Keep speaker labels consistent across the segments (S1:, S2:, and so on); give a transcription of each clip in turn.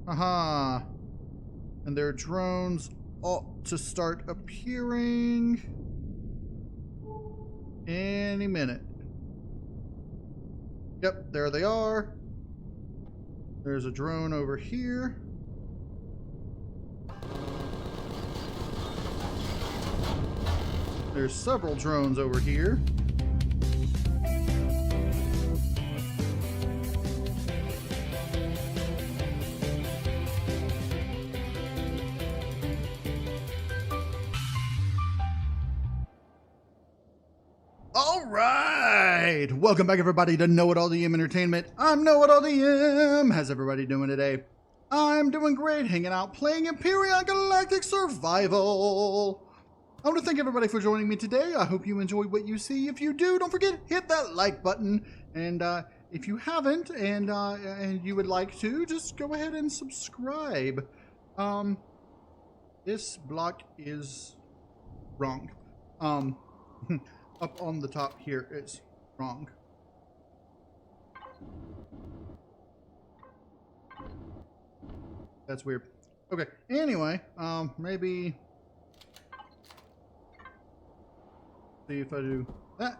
S1: Aha. And their drones ought to start appearing any minute. Yep, there they are. There's a drone over here. There's several drones over here. All right, welcome back everybody to KnowItAllDM Entertainment. I'm KnowItAllDM. How's everybody doing today? I'm doing great, hanging out, playing Empyrion Galactic Survival. I want to thank everybody for joining me today. I hope you enjoy what you see. If you do, don't forget, hit that like button. And if you haven't and you would like to, just go ahead and subscribe. This block is wrong. Up on the top here is wrong. That's weird. Okay, anyway, maybe see if I do that.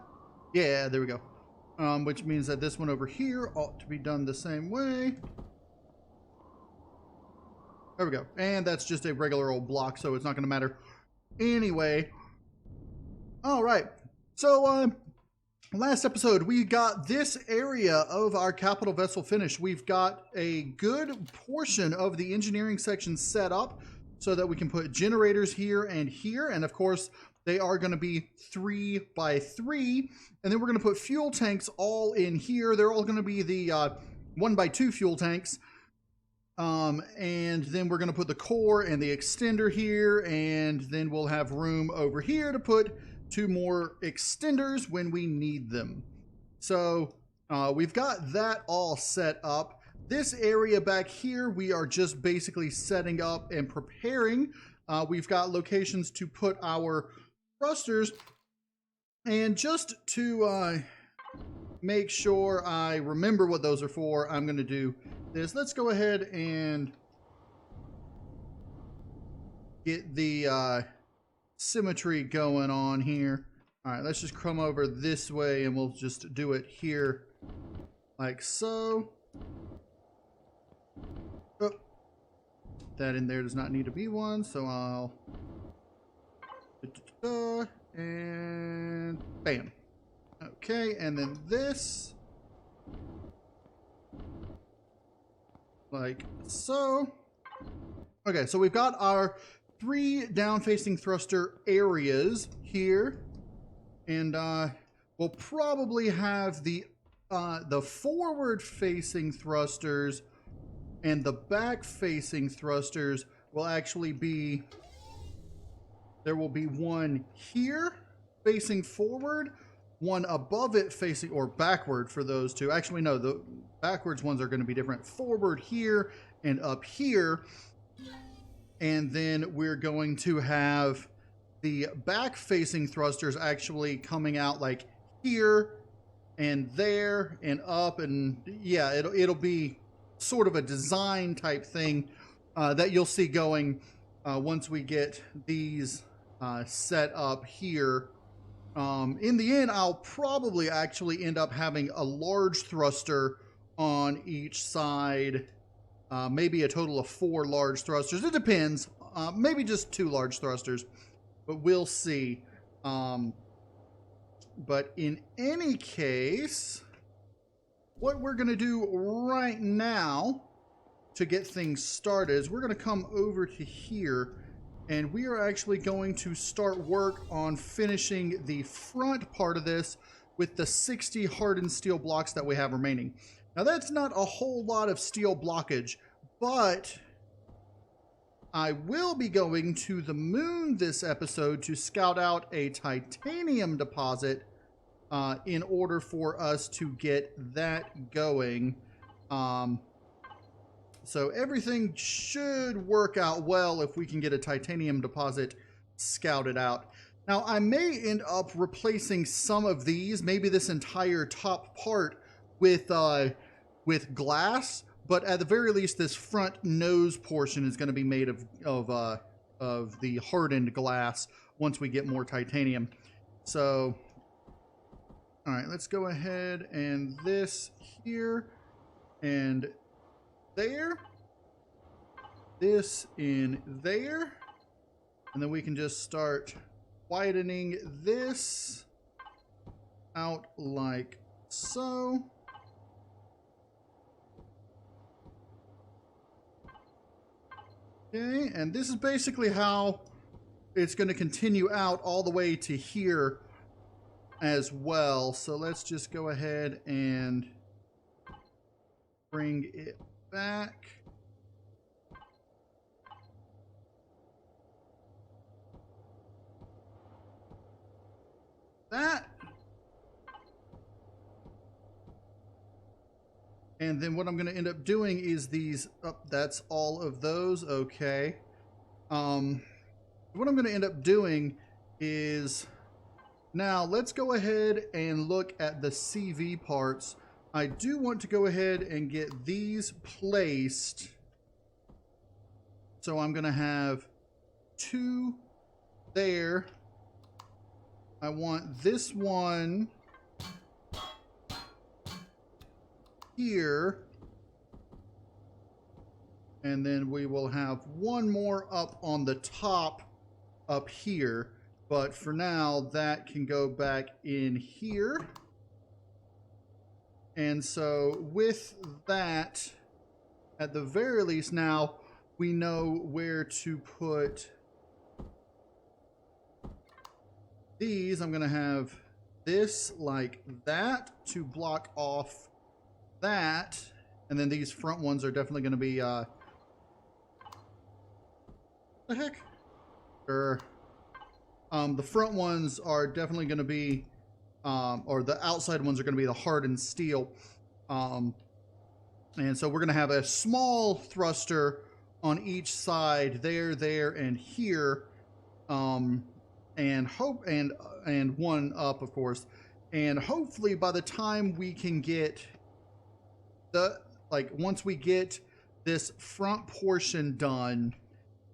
S1: Yeah, there we go. Which means that this one over here ought to be done the same way. There we go. And that's just a regular old block, so it's not going to matter anyway. All right. So, last episode, we got this area of our capital vessel finished. We've got a good portion of the engineering section set up so that we can put generators here. And of course, they are going to be 3 by 3. And then we're going to put fuel tanks all in here. They're all going to be the 1 by 2 fuel tanks. And then we're going to put the core and the extender here. And then we'll have room over here to put 2 more extenders when we need them. So we've got that all set up. This area back here, we are just basically setting up and preparing. We've got locations to put our thrusters. And just to make sure I remember what those are for, I'm going to do this. Let's go ahead and get the symmetry going on here. All right, let's just come over this way and we'll just do it here like so. Oh, that in there does not need to be one, so I'll and bam. Okay, and then this like so. Okay, so we've got our 3 down-facing thruster areas here, and we'll probably have the forward-facing thrusters and the back-facing thrusters will actually be, there will be one here facing forward, one above it facing, or backward for those two. Actually, no, the backwards ones are going to be different. Forward here and up here. And then we're going to have the back-facing thrusters actually coming out like here and there and up, and yeah, it'll be sort of a design type thing that you'll see going once we get these set up here. In the end, I'll probably actually end up having a large thruster on each side. Maybe a total of 4 large thrusters. It depends. Maybe just 2 large thrusters, but we'll see. But in any case, what we're going to do right now to get things started is we're going to come over to here, and we are actually going to start work on finishing the front part of this with the 60 hardened steel blocks that we have remaining. Now that's not a whole lot of steel blockage, but I will be going to the moon this episode to scout out a titanium deposit in order for us to get that going. So everything should work out well if we can get a titanium deposit scouted out. Now I may end up replacing some of these, maybe this entire top part with glass, but at the very least, this front nose portion is going to be made of the hardened glass once we get more titanium. So, all right, let's go ahead and this here and there. This in there. And then we can just start widening this out like so. Okay, and this is basically how it's going to continue out all the way to here as well. So let's just go ahead and bring it back. That. And then what I'm going to end up doing is these, that's all of those. Okay. What I'm going to end up doing is, now let's go ahead and look at the CV parts. I do want to go ahead and get these placed. So I'm going to have 2 there. I want this one here. And then we will have 1 more up on the top up here. But for now, that can go back in here. And so with that, at the very least now, we know where to put these. I'm going to have this like that to block off that. And then these front ones are definitely going to be, the heck? The front ones are definitely going to be, or the outside ones are going to be the hardened steel. And so we're going to have a small thruster on each side, there, and here. And one up, of course. And hopefully by the time we can get once we get this front portion done,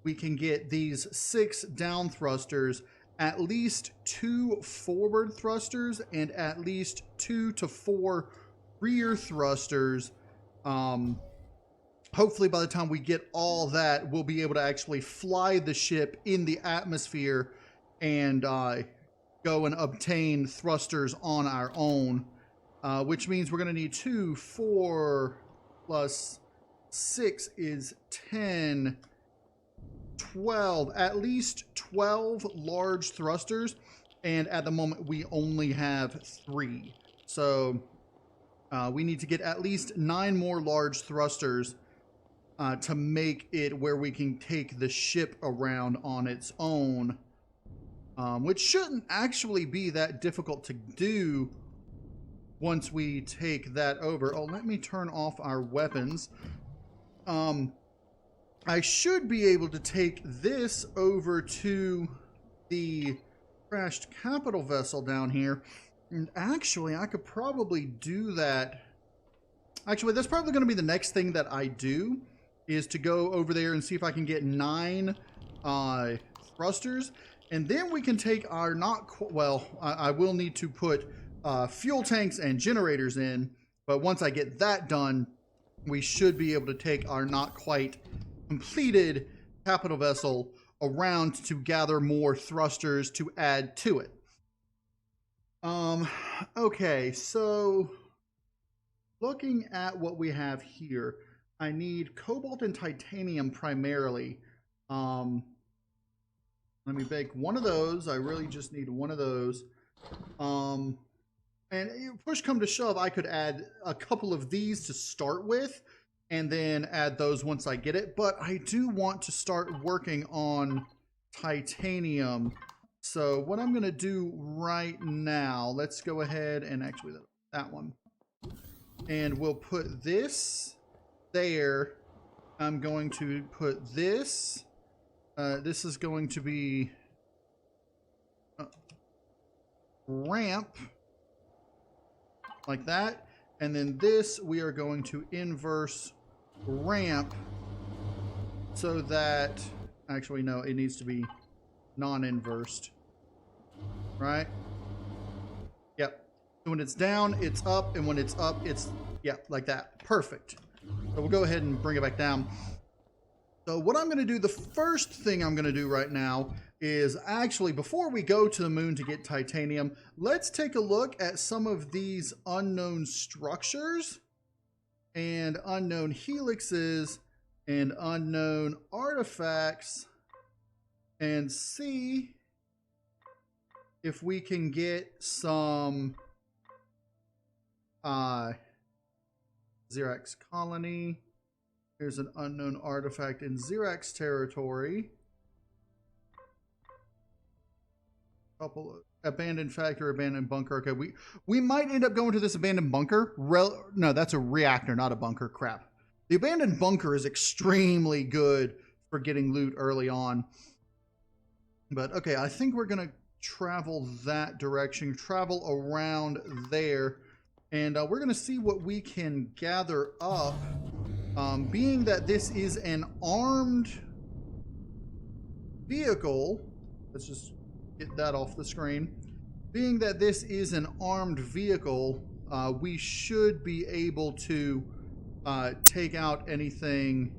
S1: we can get these 6 down thrusters, at least 2 forward thrusters, and at least 2 to 4 rear thrusters. Hopefully by the time we get all that, we'll be able to actually fly the ship in the atmosphere and go and obtain thrusters on our own, which means we're going to need 2, 4 plus 6 is 10, 12, at least 12 large thrusters, and at the moment we only have 3. So we need to get at least 9 more large thrusters to make it where we can take the ship around on its own. Which shouldn't actually be that difficult to do once we take that over. Oh, let me turn off our weapons. I should be able to take this over to the crashed capital vessel down here. And actually, I could probably do that. Actually, that's probably going to be the next thing that I do, is to go over there and see if I can get 9 thrusters. And then we can take our I will need to put fuel tanks and generators in. But once I get that done, we should be able to take our not quite completed capital vessel around to gather more thrusters to add to it. Okay, so looking at what we have here, I need cobalt and titanium primarily. Let me bake one of those. I really just need one of those. And push come to shove, I could add a couple of these to start with, and then add those once I get it. But I do want to start working on titanium. So what I'm going to do right now, let's go ahead and actually that one. And we'll put this there. I'm going to put this. This is going to be ramp like that. And then this we are going to inverse ramp so that, actually no, it needs to be non-inversed, right? Yep. So when it's down, it's up, and when it's up, it's, yeah, like that. Perfect. So we'll go ahead and bring it back down. So what I'm going to do, the first thing I'm going to do right now is actually, before we go to the moon to get titanium, let's take a look at some of these unknown structures and unknown helixes and unknown artifacts and see if we can get some Xerax colony. Here's an unknown artifact in Xerax territory. Couple of abandoned factory, abandoned bunker. Okay, we might end up going to this abandoned bunker. No, that's a reactor, not a bunker. Crap. The abandoned bunker is extremely good for getting loot early on. But okay, I think we're gonna travel that direction, travel around there, and we're gonna see what we can gather up. Being that this is an armed vehicle, let's just get that off the screen. Being that this is an armed vehicle, we should be able to take out anything.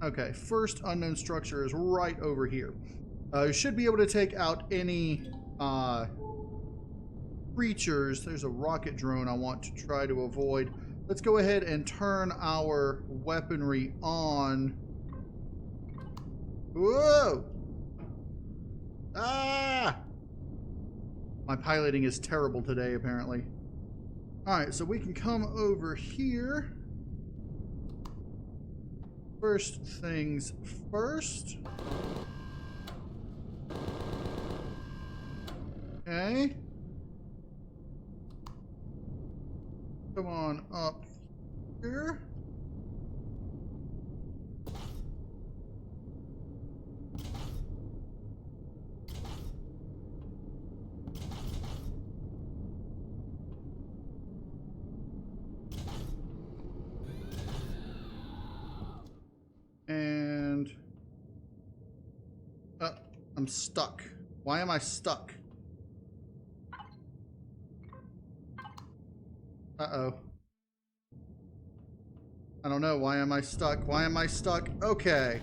S1: Okay, first unknown structure is right over here. You should be able to take out any creatures. There's a rocket drone I want to try to avoid. Let's go ahead and turn our weaponry on. Whoa! Ah! My piloting is terrible today, apparently. Alright, so we can come over here. First things first. Okay. Come on up here. And I'm stuck. Why am I stuck? Uh-oh. I don't know. Why am I stuck? Why am I stuck? Okay.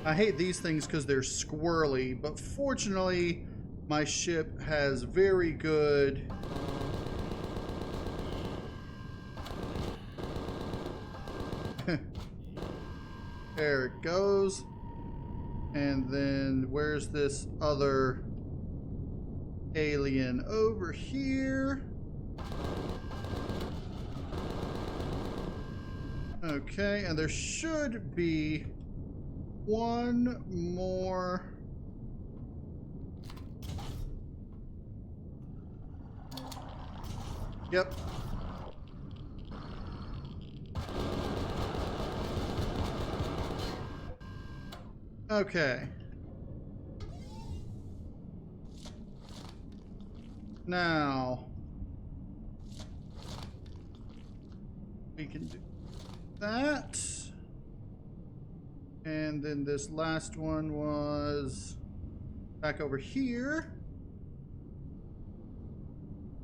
S1: I hate these things because they're squirrely, but fortunately my ship has very good there it goes. And then where's this other alien? Over here. Okay, and there should be one more. Yep. Okay. Now we can do that. And then this last one was back over here.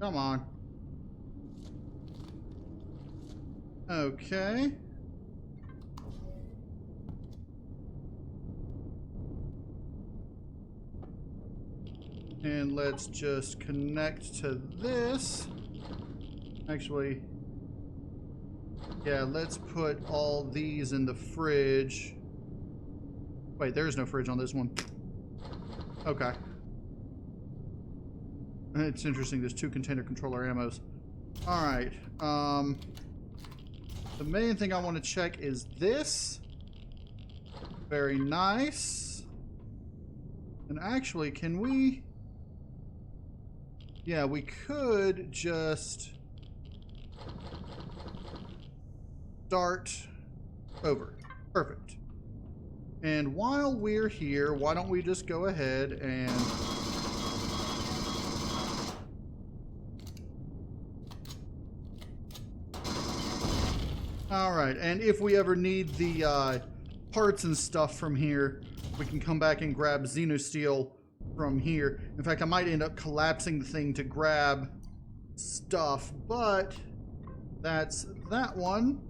S1: Come on. Okay. And let's just connect to this. Actually, yeah, let's put all these in the fridge. Wait, there is no fridge on this one. Okay. It's interesting, there's 2 container controller ammos. Alright, the main thing I want to check is this. Very nice. And actually, can we... Yeah, we could just start over. Perfect. And while we're here, why don't we just go ahead and... Alright, and if we ever need the parts and stuff from here, we can come back and grab Xenosteel from here. In fact, I might end up collapsing the thing to grab stuff, but that's that one.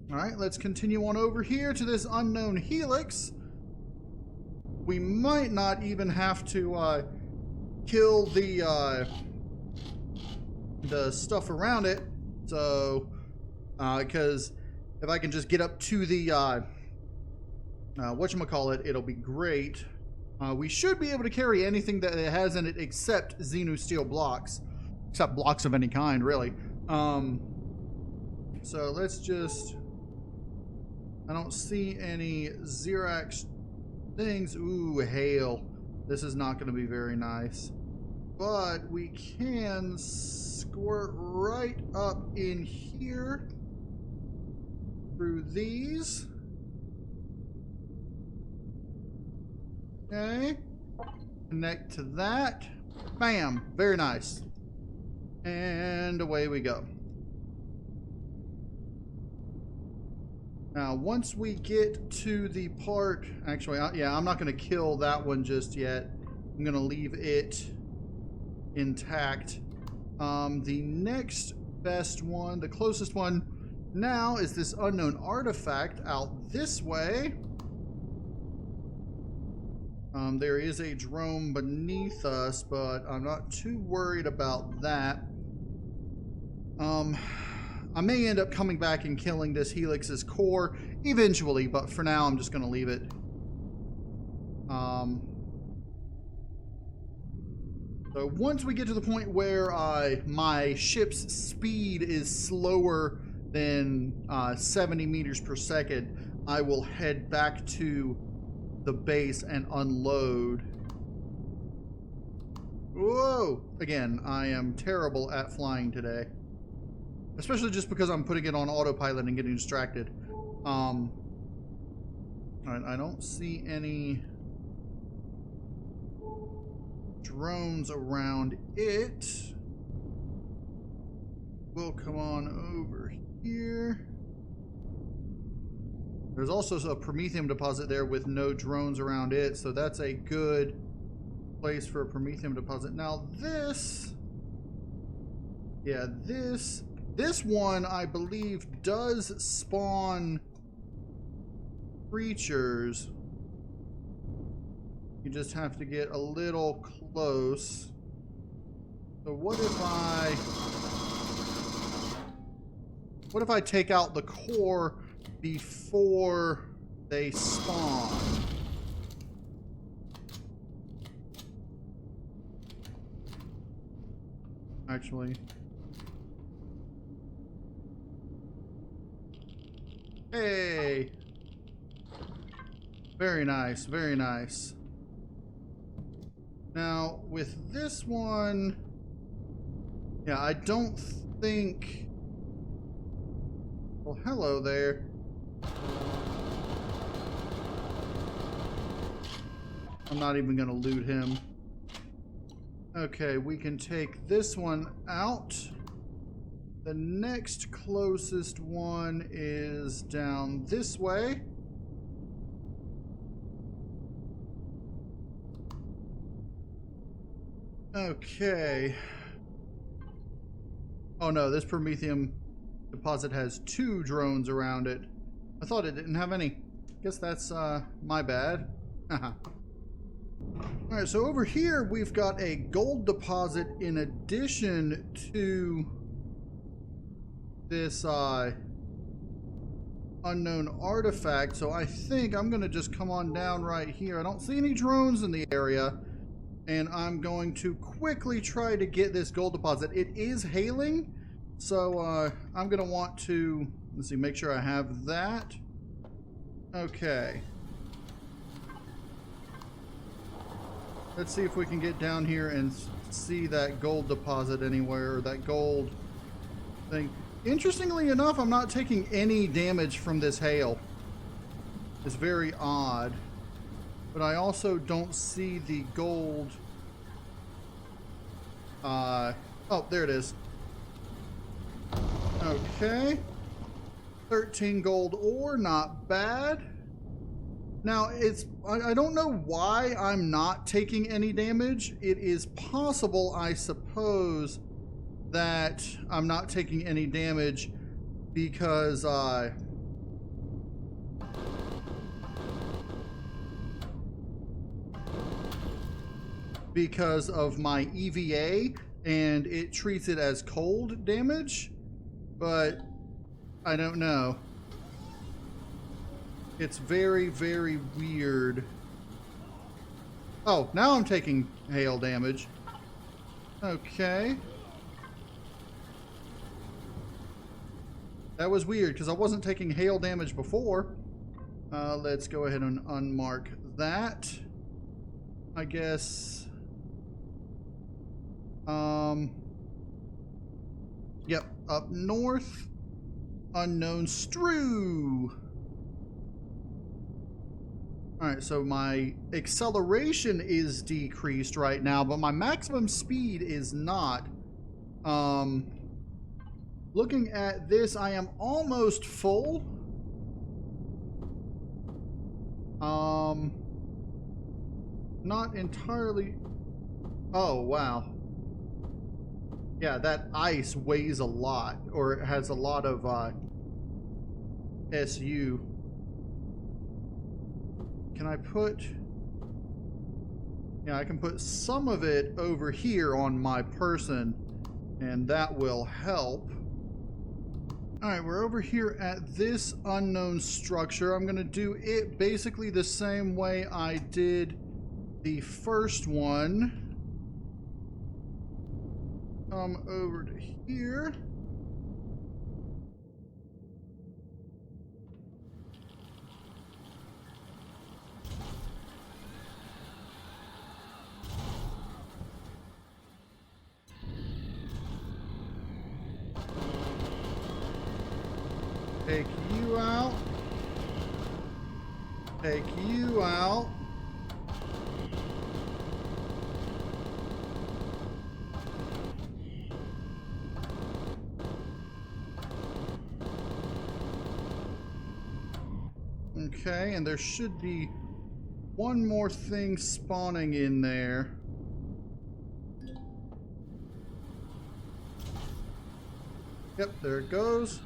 S1: Alright, let's continue on over here to this unknown helix. We might not even have to kill the stuff around it, so because if I can just get up to the whatchamacallit, it'll be great. We should be able to carry anything that it has in it except Xenosteel blocks. Except blocks of any kind, really. So let's just... I don't see any Xerax things. Ooh, hail. This is not going to be very nice. But we can squirt right up in here through these. Okay. Connect to that. Bam. Very nice. And away we go. Now, once we get to the part... Actually, yeah, I'm not going to kill that one just yet. I'm going to leave it intact. The next best one, the closest one now, is this unknown artifact out this way. There is a drone beneath us, but I'm not too worried about that. I may end up coming back and killing this helix's core eventually, but for now I'm just going to leave it. So once we get to the point where my ship's speed is slower than 70 meters per second, I will head back to the base and unload. Whoa! Again, I am terrible at flying today. Especially just because I'm putting it on autopilot and getting distracted. Alright, I don't see any drones around it. We'll come on over here. There's also a Promethium deposit there with no drones around it, so that's a good place for a Promethium deposit. Now this... Yeah, this one, I believe, does spawn creatures. You just have to get a little close. So what if I take out the core before they spawn? Actually... Hey! Very nice, very nice. Now, with this one... Yeah, I don't think... Well, hello there. I'm not even gonna loot him. Okay, we can take this one out. The next closest one is down this way. Okay. Oh no, this Promethium deposit has 2 drones around it. I thought it didn't have any. Guess that's my bad. Alright, so over here we've got a gold deposit in addition to this unknown artifact, so I think I'm gonna just come on down right here. I don't see any drones in the area, and I'm going to quickly try to get this gold deposit. It is hailing, so I'm gonna want to, let's see, make sure I have that. Okay. Let's see if we can get down here and see that gold deposit anywhere, or that gold thing. Interestingly enough, I'm not taking any damage from this hail. is very odd. But I also don't see the gold. Oh, there it is. Okay. 13 gold ore, not bad. Now, I don't know why I'm not taking any damage. It is possible, I suppose, that I'm not taking any damage because of my EVA, and it treats it as cold damage, but I don't know. It's very, very weird. Oh, now I'm taking hail damage. Okay. That was weird because I wasn't taking hail damage before. Let's go ahead and unmark that. I guess. Yep, up north. Unknown strew. Alright, so my acceleration is decreased right now, but my maximum speed is not. Looking at this, I am almost full. Not entirely. Oh, wow. Yeah, that ice weighs a lot, or it has a lot of SU. Can I put... Yeah, I can put some of it over here on my person, and that will help. Alright, we're over here at this unknown structure. I'm going to do it basically the same way I did the first one. Come over to here. Take you out. Take you out. Okay, and there should be one more thing spawning in there. Yep, there it goes.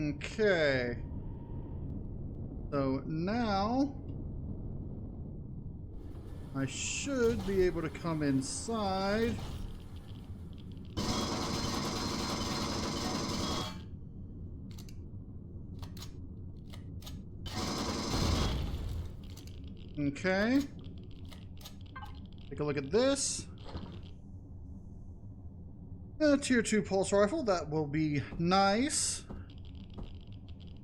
S1: Okay. So now I should be able to come inside. Okay. Take a look at this. A tier 2 pulse rifle, that will be nice.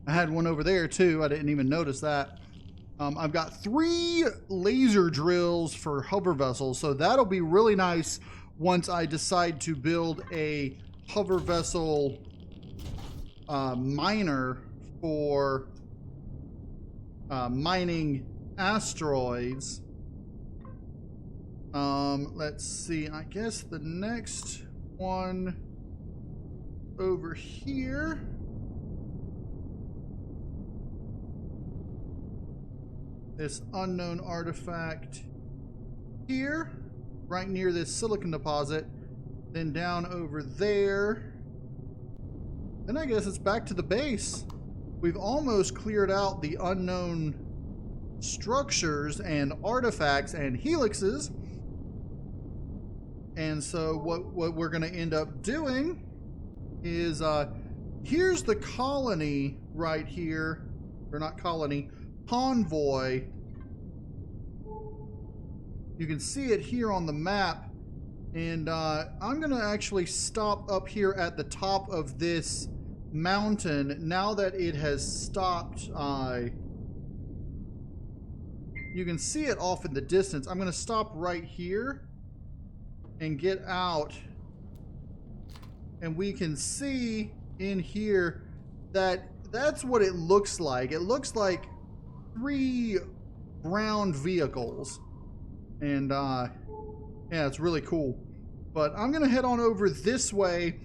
S1: I had one over there too, I didn't even notice that. I've got 3 laser drills for hover vessels, so that'll be really nice once I decide to build a hover vessel miner for mining asteroids. Let's see, I guess the next one over here. This unknown artifact here, right near this silicon deposit, then down over there. Then I guess it's back to the base. We've almost cleared out the unknown structures and artifacts and helixes. And so what we're going to end up doing is, here's the colony right here, or not colony, convoy. You can see it here on the map, and I'm gonna actually stop up here at the top of this mountain now that it has stopped you can see it off in the distance. I'm going to stop right here and get out. And we can see in here that that's what it looks like. It looks like 3 ground vehicles. And yeah, it's really cool. But I'm going to head on over this way.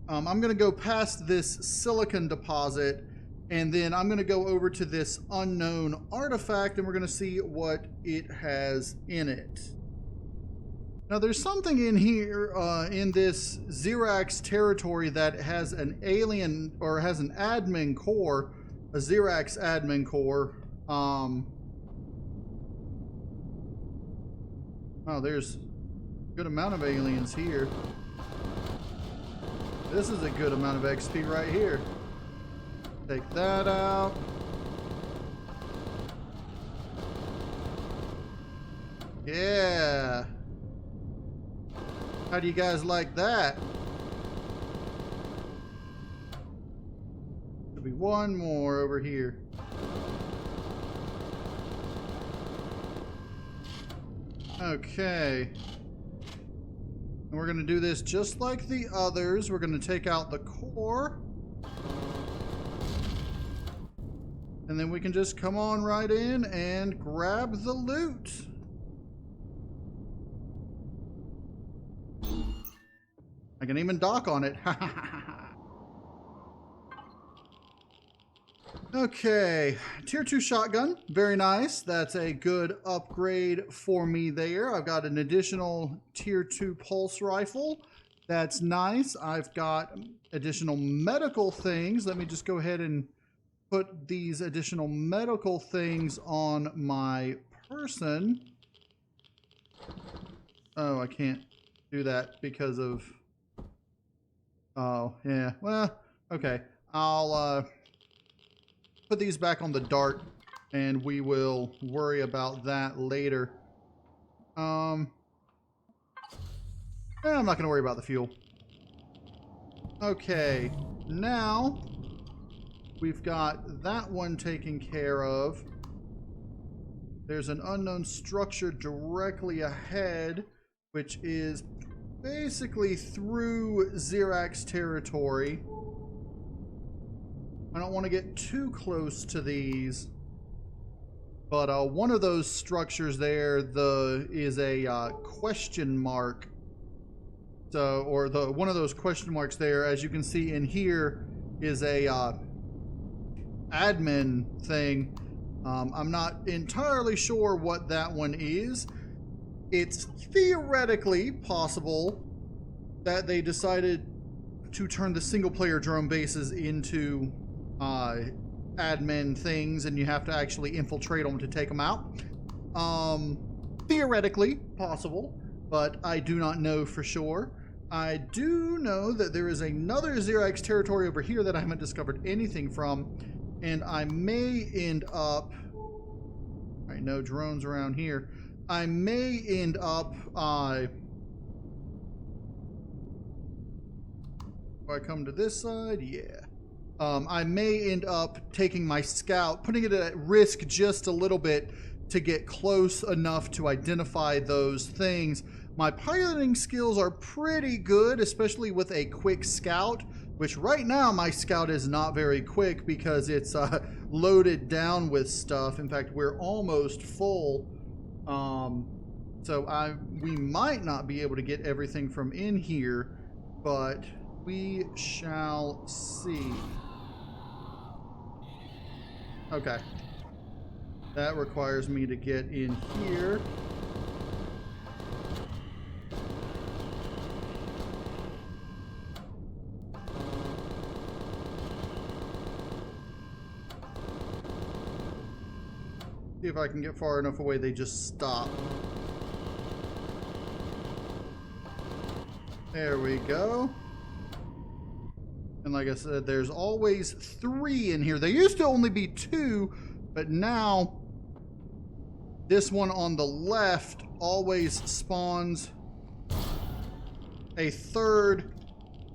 S1: I'm going to go past this silicon deposit, and then I'm going to go over to this unknown artifact, and we're going to see what it has in it. Now, there's something in here in this Xerax territory that has an alien, or has an admin core, a Xerax admin core. Oh, there's a good amount of aliens here. This is a good amount of XP right here. Take that out. Yeah. How do you guys like that? There'll be one more over here. Okay. And we're going to do this just like the others. We're going to take out the core. And then we can just come on right in and grab the loot. I can even dock on it. Okay, tier 2 shotgun, very nice. That's a good upgrade for me there. I've got an additional tier 2 pulse rifle. That's nice. I've got additional medical things. Let me just go ahead and put these additional medical things on my person. Oh, I can't do that because of... Oh, yeah. Well, okay. I'll put these back on the dart, and we will worry about that later. I'm not going to worry about the fuel. Okay. Now, we've got that one taken care of. There's an unknown structure directly ahead, which is basically through Xerax territory. I don't want to get too close to these, but one of those structures there is a question mark. So, or one of those question marks there, as you can see in here, is a admin thing. I'm not entirely sure what that one is. It's theoretically possible that they decided to turn the single player drone bases into admin things, and you have to actually infiltrate them to take them out. Theoretically possible, but I do not know for sure. I do know that there is another Xerax territory over here that I haven't discovered anything from, and I may end up... Alright, no drones around here. I may end up... if I come to this side, yeah. I may end up taking my scout, putting it at risk just a little bit to get close enough to identify those things. My piloting skills are pretty good, especially with a quick scout, which right now my scout is not very quick because it's loaded down with stuff. In fact, we're almost full. So we might not be able to get everything from in here, but we shall see. Okay. That requires me to get in here. See if I can get far enough away they just stop. There we go. And like I said, there's always 3 in here. There used to only be 2, but now this one on the left always spawns a 3rd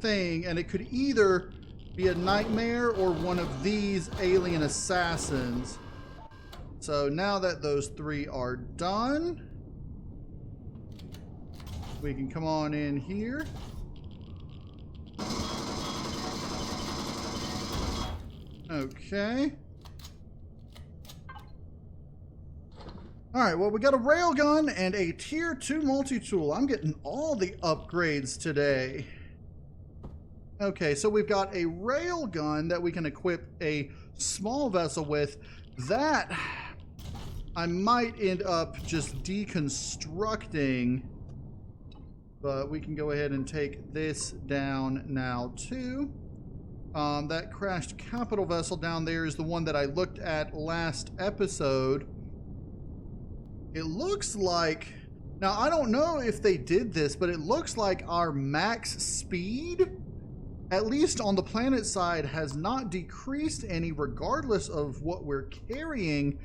S1: thing, and it could either be a nightmare or one of these alien assassins. So now that those 3 are done, we can come on in here. Okay. Alright, well, we got a railgun and a tier 2 multi-tool. I'm getting all the upgrades today. Okay, so we've got a railgun that we can equip a small vessel with. That I might end up just deconstructing, but we can go ahead and take this down now too. That crashed capital vessel down there is the one that I looked at last episode. It looks like, now I don't know if they did this, but it looks like our max speed, at least on the planet side, has not decreased any regardless of what we're carrying.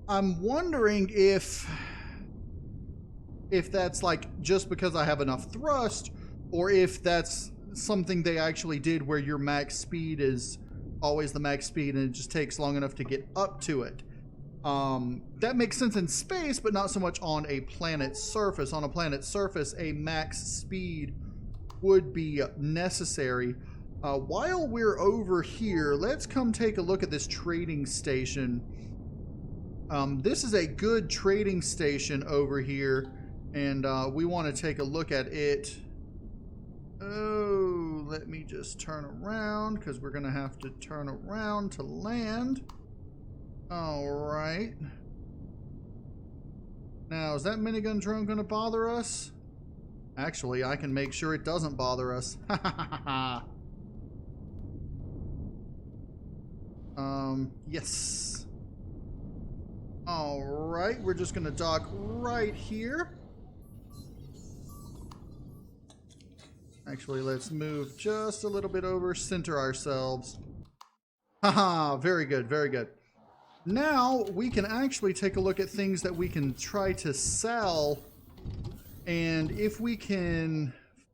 S1: I'm wondering if that's like just because I have enough thrust, or if that's something they actually did where your max speed is always the max speed and it just takes long enough to get up to it. That makes sense in space, but not so much on a planet's surface. On a planet's surface, a max speed would be necessary. While we're over here, let's come take a look at this trading station. This is a good trading station over here, and we want to take a look at it. Oh, let me just turn around, because we're going to have to turn around to land. Alright. Now, is that minigun drone going to bother us? Actually, I can make sure it doesn't bother us. Yes. Alright, we're just going to dock right here. Actually, let's move just a little bit over, center ourselves. Haha, very good, very good. Now we can actually take a look at things that we can try to sell. And if we can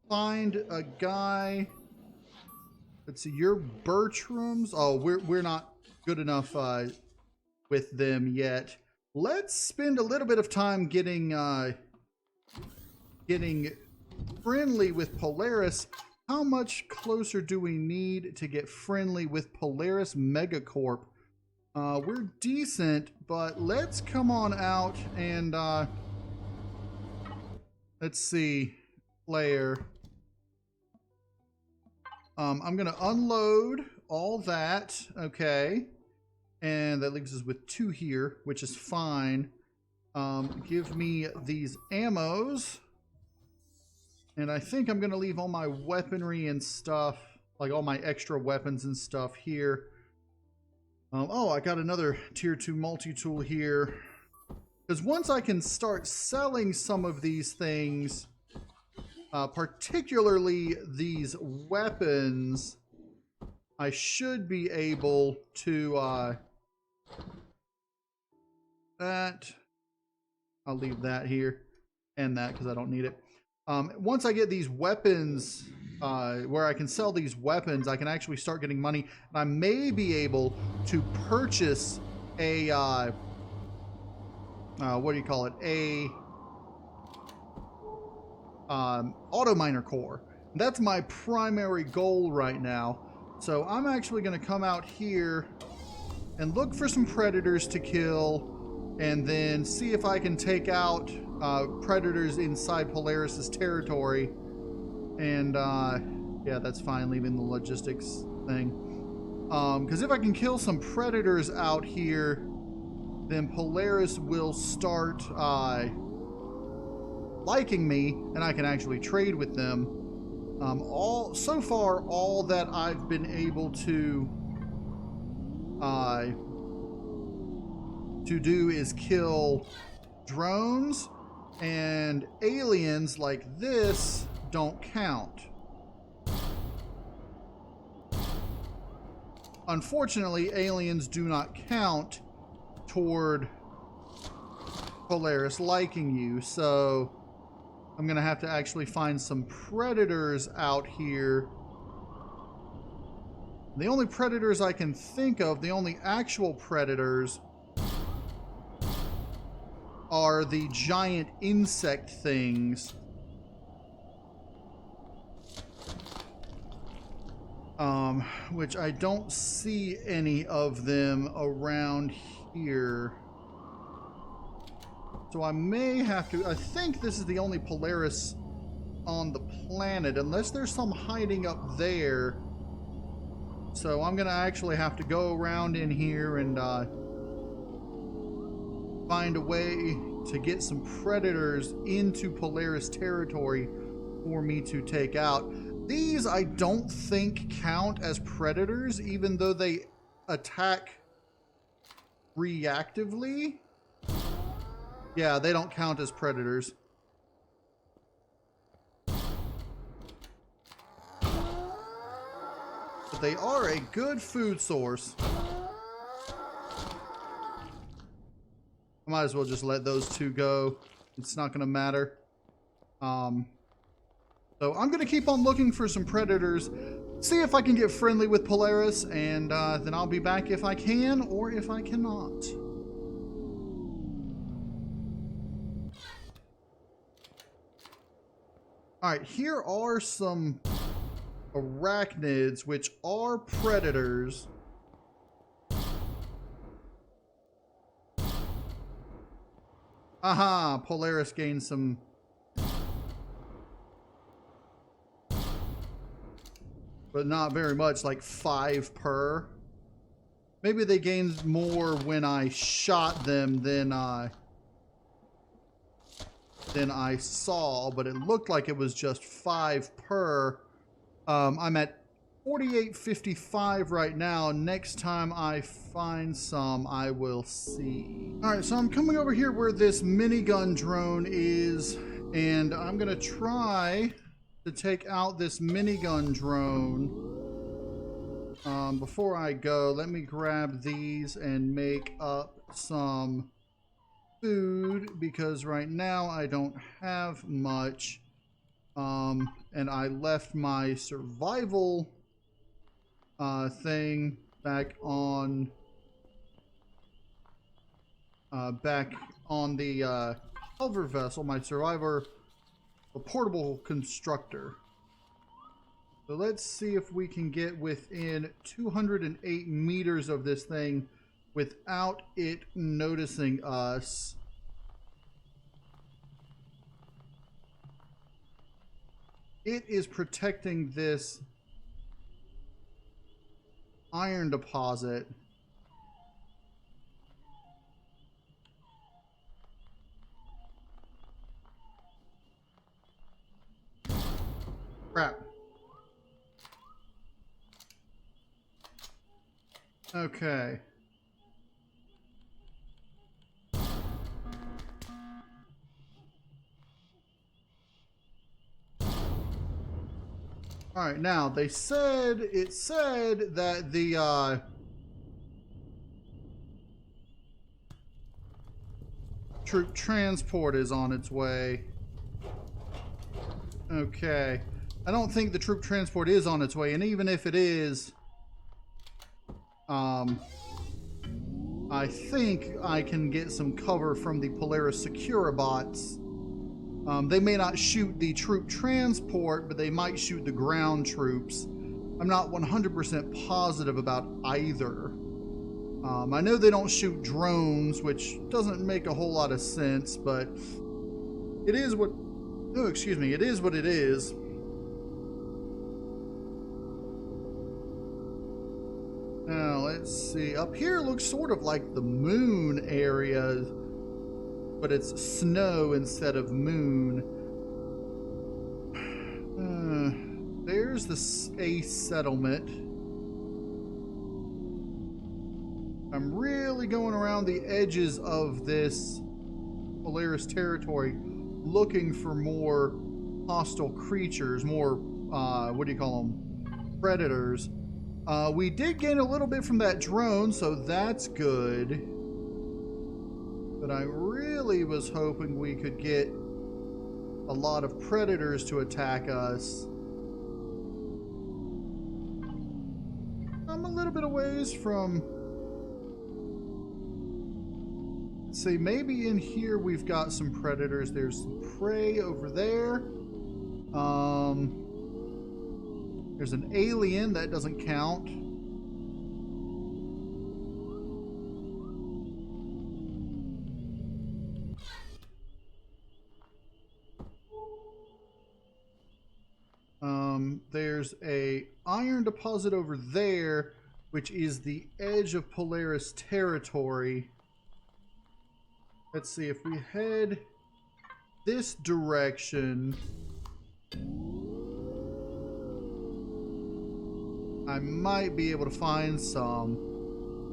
S1: find a guy, let's see, you're Bertram's. Oh, we're not good enough with them yet. Let's spend a little bit of time getting friendly with Polaris. How much closer do we need to get friendly with Polaris Megacorp? We're decent, but let's come on out and let's see, player. I'm gonna unload all that, okay, and that leaves us with 2 here, which is fine. Give me these ammos. And I think I'm going to leave all my weaponry and stuff, like all my extra weapons and stuff here. Oh, I got another tier 2 multi-tool here. Because once I can start selling some of these things, particularly these weapons, I should be able to, that, I'll leave that here, and that because I don't need it. Once I get these weapons, where I can sell these weapons, I can actually start getting money. And I may be able to purchase a, what do you call it? A auto miner core. That's my primary goal right now. So I'm actually going to come out here and look for some predators to kill, and then see if I can take out predators inside Polaris's territory. And yeah, that's fine, leaving the logistics thing. Because if I can kill some predators out here, then Polaris will start liking me, and I can actually trade with them. So far, all that I've been able to do is kill drones, and aliens like this don't count. Unfortunately, aliens do not count toward Polaris liking you, so I'm gonna have to actually find some predators out here. The only predators I can think of, the only actual predators, are the giant insect things. Which I don't see any of them around here. So I may have to, I think this is the only Polaris on the planet, unless there's some hiding up there. So I'm gonna actually have to go around in here and find a way to get some predators into Polaris territory for me to take out. These I don't think count as predators, even though they attack reactively. Yeah, they don't count as predators. But they are a good food source. I might as well just let those two go. It's not going to matter. So I'm going to keep on looking for some predators, see if I can get friendly with Polaris, and then I'll be back if I can or if I cannot. Alright, here are some arachnids, which are predators. Aha! Polaris gained some... but not very much, like 5 per. Maybe they gained more when I shot them than I saw, but it looked like it was just 5 per. I'm at 48.55 right now. Next time I find some, I will see. All right, so I'm coming over here where this minigun drone is, and I'm gonna try to take out this minigun drone. Before I go, let me grab these and make up some food, because right now I don't have much. And I left my survival thing back on the hover vessel, my survivor, a portable constructor. So let's see if we can get within 208 meters of this thing without it noticing us. It is protecting this iron deposit. Crap. Okay. All right, now it said that the troop transport is on its way. Okay. I don't think the troop transport is on its way, and even if it is, I think I can get some cover from the Polaris Secura bots. They may not shoot the troop transport, but they might shoot the ground troops. I'm not 100% positive about either. I know they don't shoot drones, which doesn't make a whole lot of sense, but it is what... oh, excuse me. It is what it is. Now, let's see. Up here looks sort of like the moon area, but it's snow instead of moon. There's the space settlement. I'm really going around the edges of this Polaris territory looking for more hostile creatures, more, what do you call them? Predators. We did gain a little bit from that drone, so that's good. But I really was hoping we could get a lot of predators to attack us. I'm a little bit a ways from... Let's see, maybe in here we've got some predators. There's some prey over there. There's an alien, that doesn't count. There's a iron deposit over there, which is the edge of Polaris territory. Let's see, if we head this direction, I might be able to find some.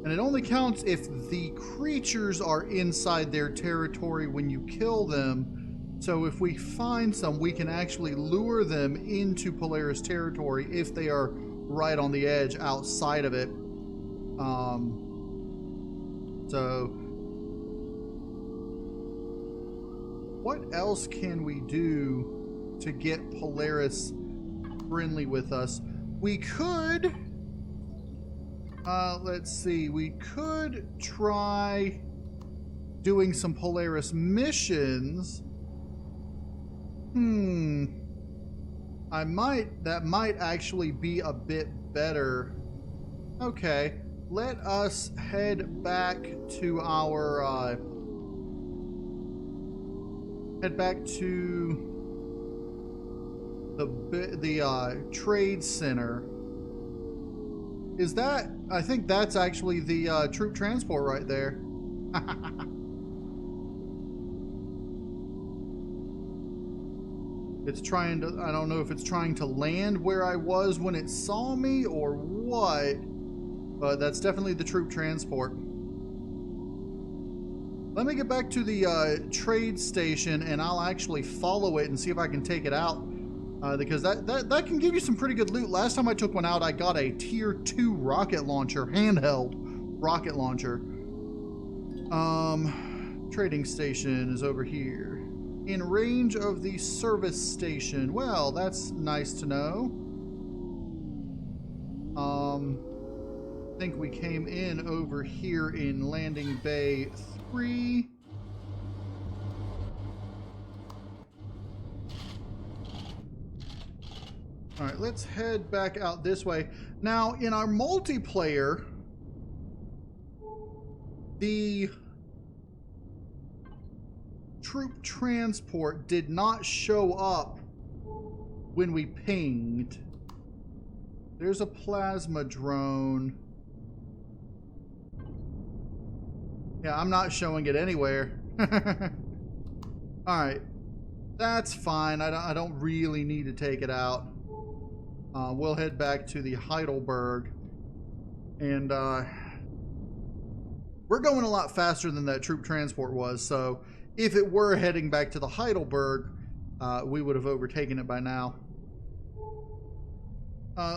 S1: And it only counts if the creatures are inside their territory when you kill them. So if we find some, we can actually lure them into Polaris territory if they are right on the edge outside of it. So what else can we do to get Polaris friendly with us? We could, let's see, we could try doing some Polaris missions. That might actually be a bit better. Okay, let us head back to our, the trade center. Is that, I think that's actually the troop transport right there. It's trying to, I don't know if it's trying to land where I was when it saw me or what, but that's definitely the troop transport. Let me get back to the trade station and I'll actually follow it and see if I can take it out, because that can give you some pretty good loot. Last time I took one out, I got a tier 2 rocket launcher, handheld rocket launcher. Trading station is over here. In range of the service station. Well, that's nice to know. I think we came in over here in landing bay 3. All right, let's head back out this way. Now, in our multiplayer, the troop transport did not show up when we pinged. There's a plasma drone. Yeah, I'm not showing it anywhere. Alright, that's fine. I don't really need to take it out. We'll head back to the Heidelberg, and we're going a lot faster than that troop transport was, so if it were heading back to the Heidelberg, we would have overtaken it by now.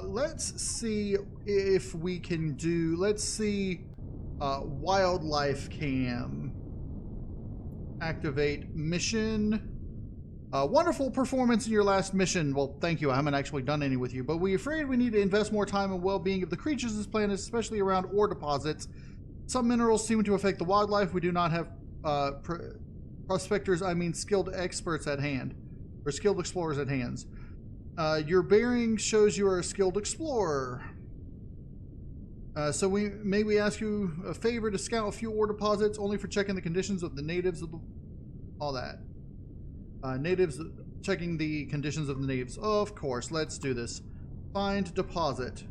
S1: Let's see if we can do, let's see, wildlife cam. Activate mission. Wonderful performance in your last mission. Well, thank you. I haven't actually done any with you, but we're afraid we need to invest more time and well-being of the creatures of this planet, especially around ore deposits. Some minerals seem to affect the wildlife. We do not have prospectors, I mean skilled experts at hand, or skilled explorers at hands. Your bearing shows you are a skilled explorer. So may we ask you a favor to scout a few ore deposits, only for checking the conditions of the natives of the, all that. Natives, checking the conditions of the natives. Of course, let's do this. Find deposit.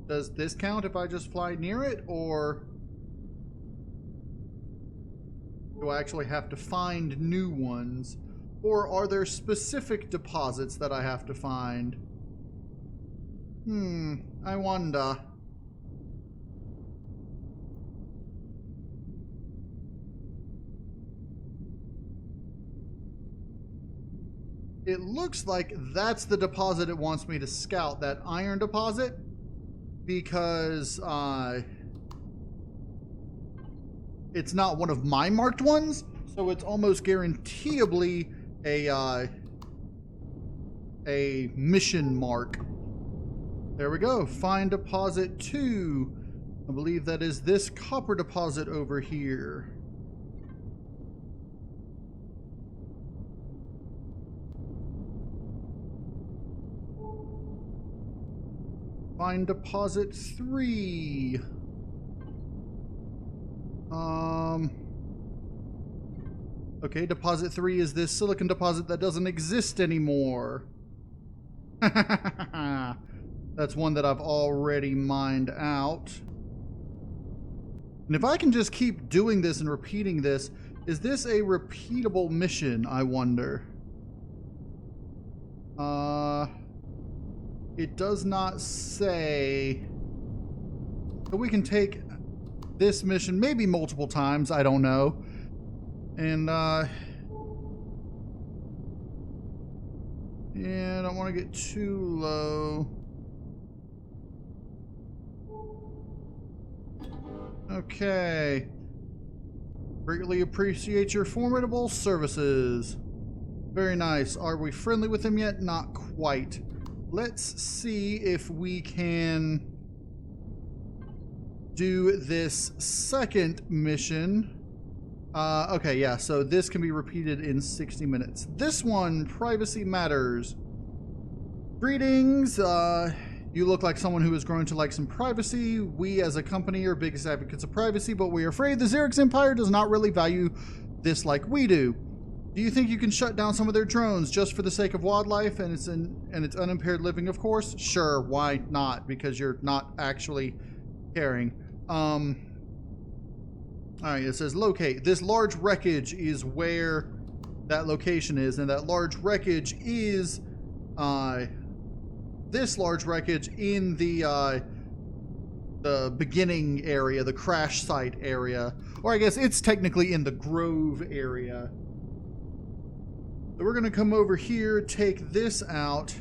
S1: Does this count if I just fly near it, or do I actually have to find new ones? Or are there specific deposits that I have to find? I wonder. It looks like that's the deposit it wants me to scout, that iron deposit, because it's not one of my marked ones, so it's almost guaranteeably a mission mark. There we go. Find deposit 2. I believe that is this copper deposit over here. Find deposit 3. Okay, deposit 3 is this silicon deposit that doesn't exist anymore. That's one that I've already mined out. And if I can just keep doing this and repeating this, is this a repeatable mission, I wonder? It does not say. So we can take this mission maybe multiple times, I don't know. And yeah, I don't want to get too low. Okay. Greatly appreciate your formidable services. Very nice. Are we friendly with him yet? Not quite. Let's see if we can do this second mission. Okay, yeah, so this can be repeated in 60 minutes. This one, privacy matters. Greetings, you look like someone who has grown to like some privacy. We as a company are biggest advocates of privacy, but we are afraid the Xerix Empire does not really value this like we do. Do you think you can shut down some of their drones just for the sake of wildlife and its unimpaired living, of course? Sure, why not? Because you're not actually caring. Alright, it says locate. This large wreckage is where that location is, and that large wreckage is this large wreckage in the beginning area, the crash site area. Or I guess it's technically in the Grove area. So we're gonna come over here, take this out,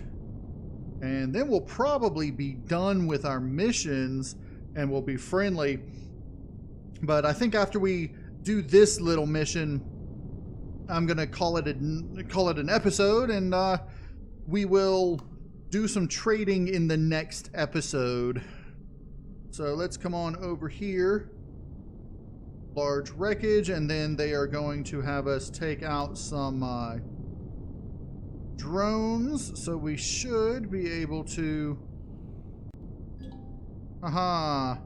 S1: and then we'll probably be done with our missions and we'll be friendly. But I think after we do this little mission, I'm gonna call it an episode, and we will do some trading in the next episode. So let's come on over here. Large wreckage, and then they are going to have us take out some drones. So we should be able to. Aha.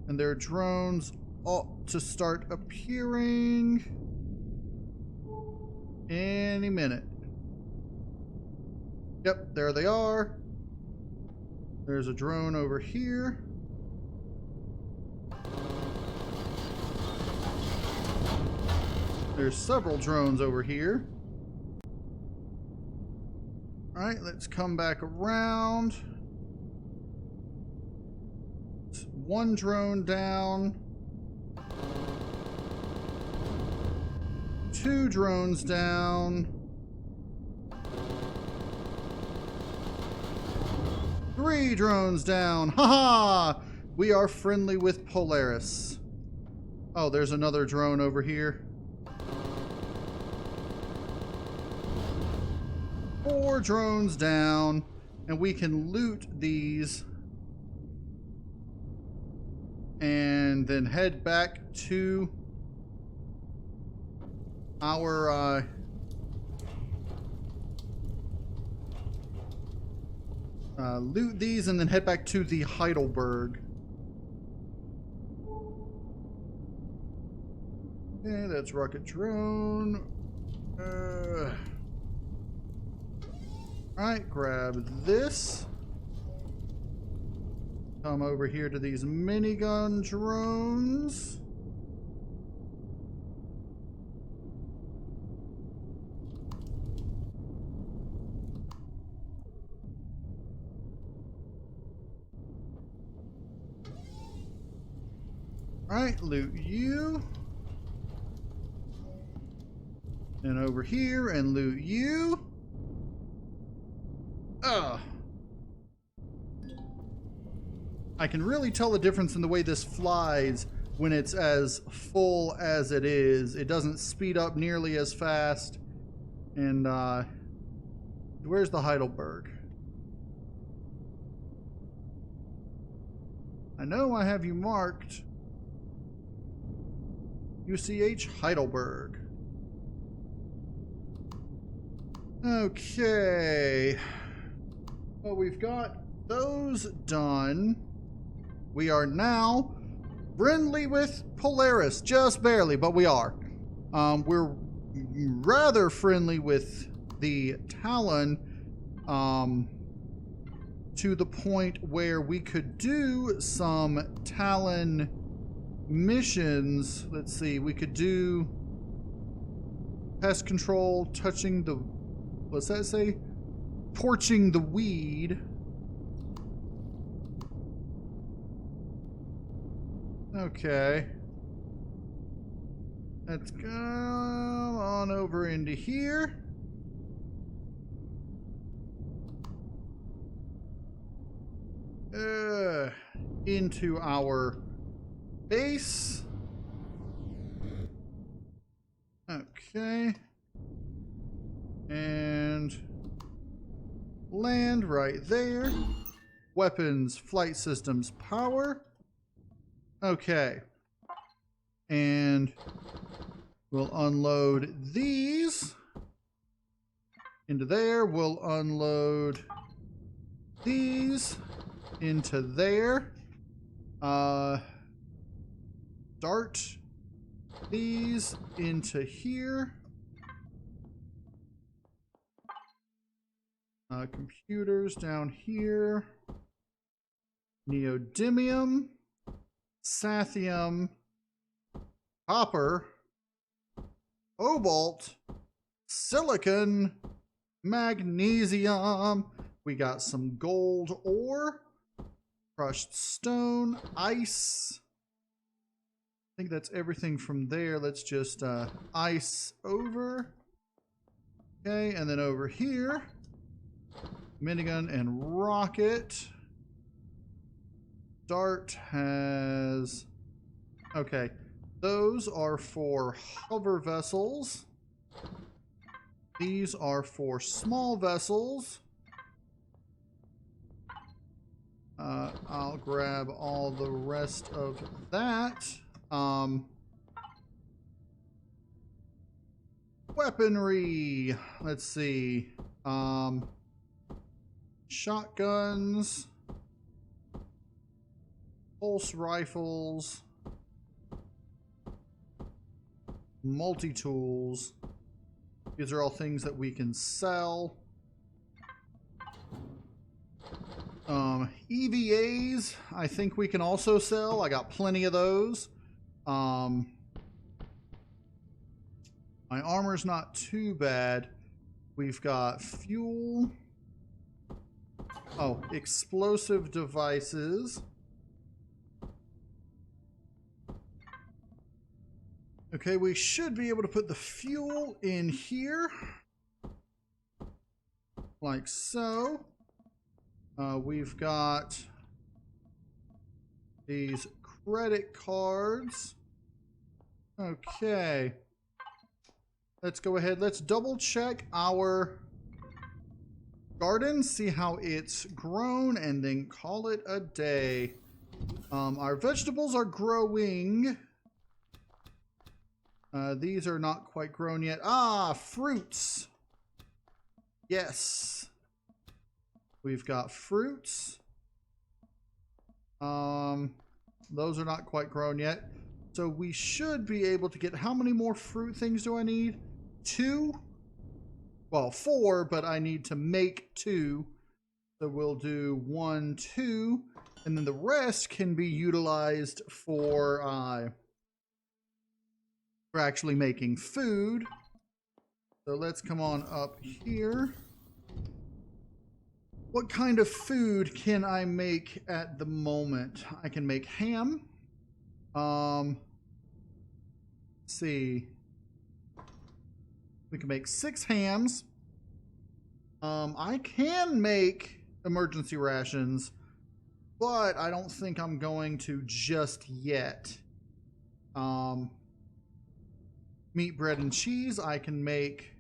S1: And their drones ought to start appearing any minute. Yep, there they are. There's a drone over here. There's several drones over here. Alright, let's come back around. One drone down. 2 drones down. 3 drones down. Haha! We are friendly with Polaris. Oh, there's another drone over here. 4 drones down. And we can loot these. And then head back to our loot these and then head back to the Heidelberg. Okay, that's rocket drone. Alright, grab this. Come over here to these minigun drones. Alright, loot you. And over here and loot you. Ugh. I can really tell the difference in the way this flies when it's as full as it is. It doesn't speed up nearly as fast. And where's the Heidelberg? I know I have you marked. UCH Heidelberg. Okay. Well, we've got those done. We are now friendly with Polaris. Just barely, but we are. We're rather friendly with the Talon, to the point where we could do some Talon missions. Let's see, we could do pest control, touching the, what's that say? Torching the weed. Okay. Let's go on over into here. Into our base. Okay. And land right there. Weapons, flight systems, power. Okay. And we'll unload these into there. We'll unload these into there. Start these into here. Computers down here. Neodymium, Sathium, Copper, Cobalt, Silicon, Magnesium. We got some gold ore, crushed stone, ice. I think that's everything from there. Let's just ice over. Okay, and then over here, minigun and rocket. Dart has, okay, those are for hover vessels. These are for small vessels. I'll grab all the rest of that. Weaponry. Let's see. Shotguns. Pulse rifles. Multi-tools. These are all things that we can sell. EVAs, I think we can also sell. I got plenty of those. My armor's not too bad. We've got fuel. Oh, explosive devices. Okay, we should be able to put the fuel in here. Like so. We've got these credit cards. Okay. Let's go ahead. Let's double check our garden, see how it's grown, and then call it a day. Our vegetables are growing. These are not quite grown yet. Ah, fruits. Yes. We've got fruits. Those are not quite grown yet. So we should be able to get, how many more fruit things do I need? 2? Well, 4, but I need to make 2. So we'll do 1, 2, and then the rest can be utilized for actually making food. So let's come on up here. What kind of food can I make at the moment? I can make ham. Let's see. We can make 6 hams. I can make emergency rations, but I don't think I'm going to just yet. Meat, bread, and cheese. I can make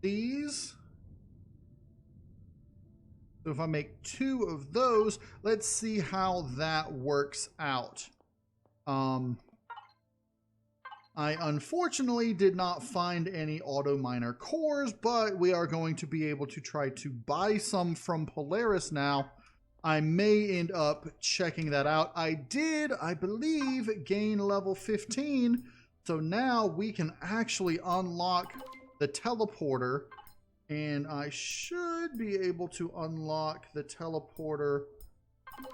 S1: these. So if I make 2 of those, let's see how that works out. I unfortunately did not find any auto miner cores, but we are going to be able to try to buy some from Polaris now. I may end up checking that out. I did, I believe, gain level 15. So now we can actually unlock the teleporter. And I should be able to unlock the teleporter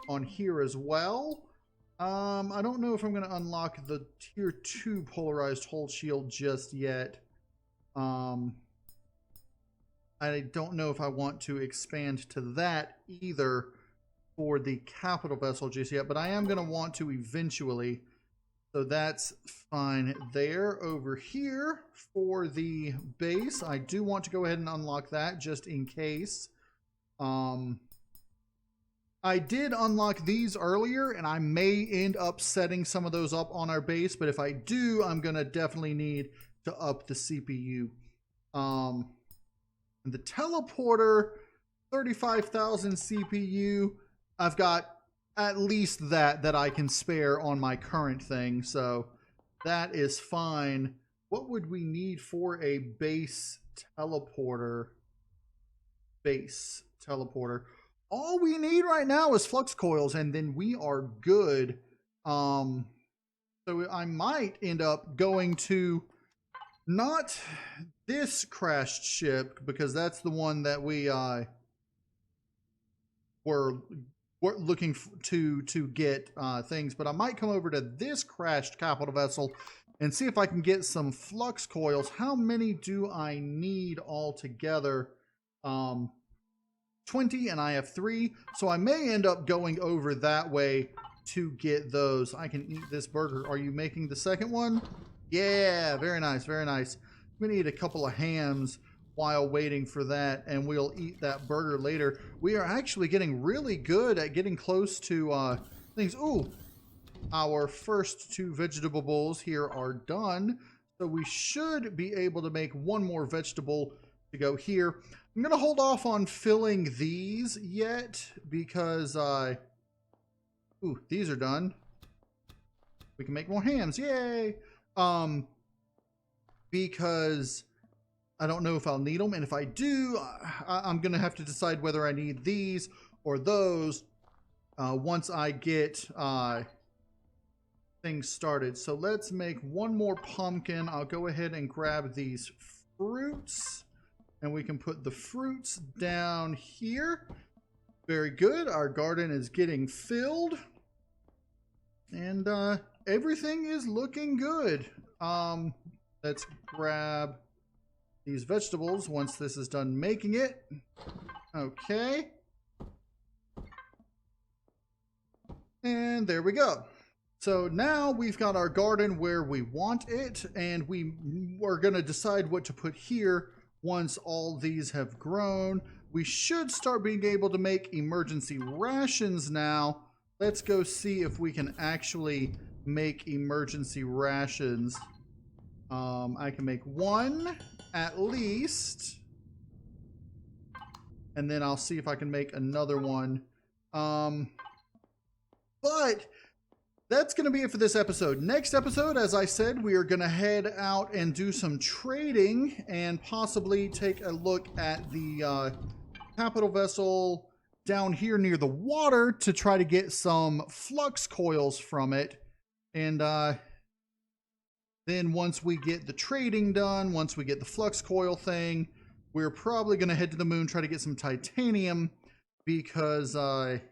S1: on here as well. I don't know if I'm going to unlock the tier 2 polarized hull shield just yet. I don't know if I want to expand to that either for the capital vessel just yet, but I am going to want to eventually. So that's fine there. Over here for the base, I do want to go ahead and unlock that just in case. I did unlock these earlier, and I may end up setting some of those up on our base, but if I do, I'm going to definitely need to up the CPU. The teleporter, 35,000 CPU. I've got at least that I can spare on my current thing, so that is fine. What would we need for a base teleporter? All we need right now is flux coils, and then we are good. So I might end up going to not this crashed ship, because that's the one that we were looking to get things, but I might come over to this crashed capital vessel and see if I can get some flux coils. How many do I need altogether? 20, and I have 3, so I may end up going over that way to get those. I can eat this burger. Are you making the second one? Yeah, very nice, very nice. I'm gonna eat a couple of hams while waiting for that, and we'll eat that burger later. We are actually getting really good at getting close to things. Ooh, our first 2 vegetable bowls here are done, so we should be able to make 1 more vegetable to go here. I'm gonna hold off on filling these yet because ooh, these are done. We can make more hams, yay! Because I don't know if I'll need them, and if I do, I'm gonna have to decide whether I need these or those once I get things started. So let's make 1 more pumpkin. I'll go ahead and grab these fruits, and we can put the fruits down here. Very good. Our garden is getting filled, and everything is looking good. Let's grab these vegetables once this is done making it. Okay. And there we go. So now we've got our garden where we want it, and we are going to decide what to put here once all these have grown. We should start being able to make emergency rations now. Let's go see if we can actually make emergency rations. I can make 1 at least, and then I'll see if I can make another one. But that's going to be it for this episode. Next episode, as I said, we are going to head out and do some trading and possibly take a look at the capital vessel down here near the water to try to get some flux coils from it. And then once we get the trading done, once we get the flux coil thing, we're probably going to head to the moon, try to get some titanium, because or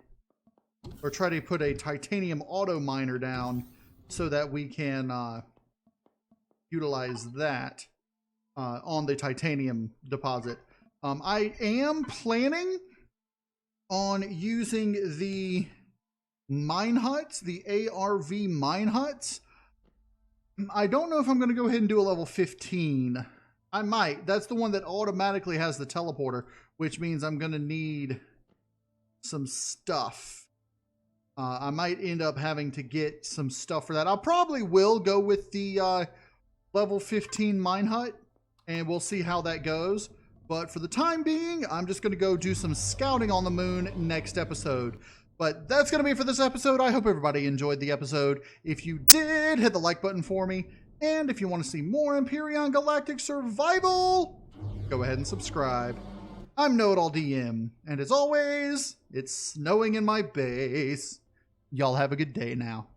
S1: try to put a titanium auto miner down so that we can utilize that on the titanium deposit. I am planning on using the mine huts, the ARV mine huts. I don't know if I'm going to go ahead and do a level 15. I might. That's the one that automatically has the teleporter, which means I'm going to need some stuff. I might end up having to get some stuff for that. I probably will go with the level 15 mine hut, and we'll see how that goes. But for the time being, I'm just going to go do some scouting on the moon next episode. But that's going to be it for this episode. I hope everybody enjoyed the episode. If you did, hit the like button for me. And if you want to see more Empyrion Galactic Survival, go ahead and subscribe. I'm KnowItAllDM. And as always, it's snowing in my base. Y'all have a good day now.